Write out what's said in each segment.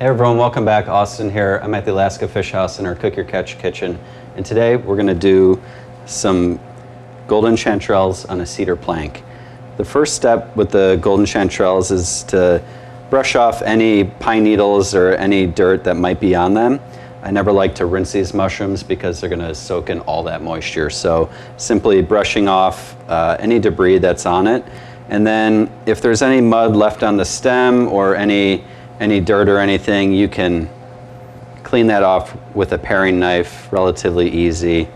Hey everyone, welcome back. Austin here. I'm at the Alaska Fish House in our Cook Your Catch kitchen. And today we're gonna do some golden chanterelles on a cedar plank. The first step with the golden chanterelles is to brush off any pine needles or any dirt that might be on them. I never like to rinse these mushrooms because they're gonna soak in all that moisture. So simply brushing off any debris that's on it. And then if there's any mud left on the stem or any dirt or anything, you can clean that off with a paring knife, relatively easy.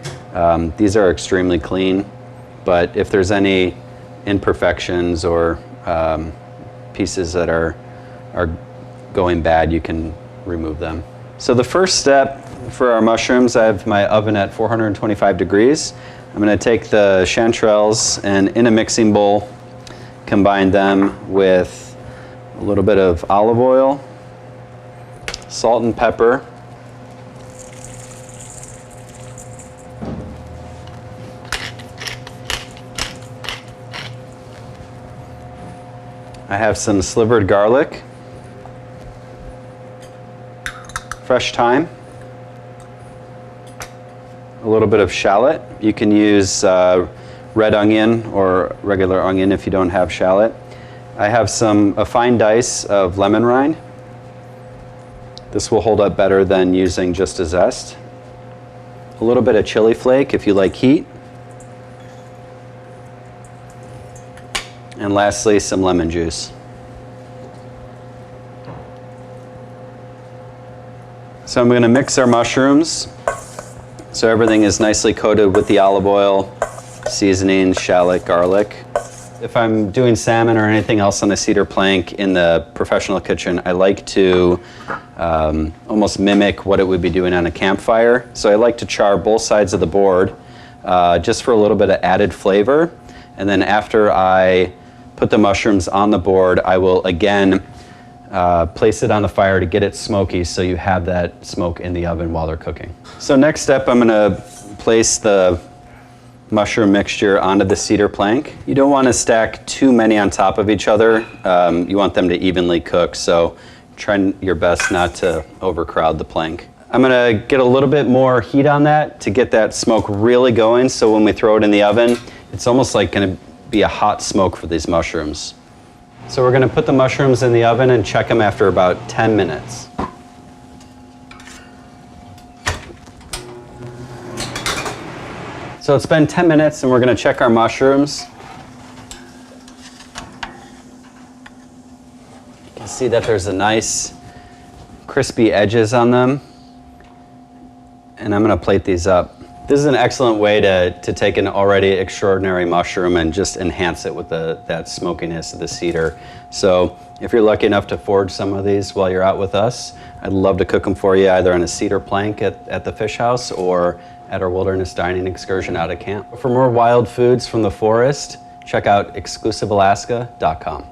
These are extremely clean, but if there's any imperfections or pieces that are going bad, you can remove them. So the first step for our mushrooms, I have my oven at 425 degrees. I'm gonna take the chanterelles and in a mixing bowl, combine them with a little bit of olive oil, salt and pepper, I have some slivered garlic, fresh thyme, a little bit of shallot. You can use red onion or regular onion if you don't have shallot. I have a fine dice of lemon rind. This will hold up better than using just a zest. A little bit of chili flake if you like heat. And lastly, some lemon juice. So I'm going to mix our mushrooms so everything is nicely coated with the olive oil, seasoning, shallot, garlic. If I'm doing salmon or anything else on a cedar plank in the professional kitchen, I like to almost mimic what it would be doing on a campfire. So I like to char both sides of the board just for a little bit of added flavor. And then after I put the mushrooms on the board, I will again place it on the fire to get it smoky so you have that smoke in the oven while they're cooking. So next step, I'm gonna place the mushroom mixture onto the cedar plank. You don't want to stack too many on top of each other. You want them to evenly cook, so try your best not to overcrowd the plank. I'm gonna get a little bit more heat on that to get that smoke really going, so when we throw it in the oven, it's almost like gonna be a hot smoke for these mushrooms. So we're gonna put the mushrooms in the oven and check them after about 10 minutes. So it's been 10 minutes and we're gonna check our mushrooms. You can see that there's a nice crispy edges on them. And I'm gonna plate these up. This is an excellent way to take an already extraordinary mushroom and just enhance it with that smokiness of the cedar. So if you're lucky enough to forage some of these while you're out with us, I'd love to cook them for you either on a cedar plank at the fish house or at our wilderness dining excursion out at camp. For more wild foods from the forest, check out exclusivealaska.com.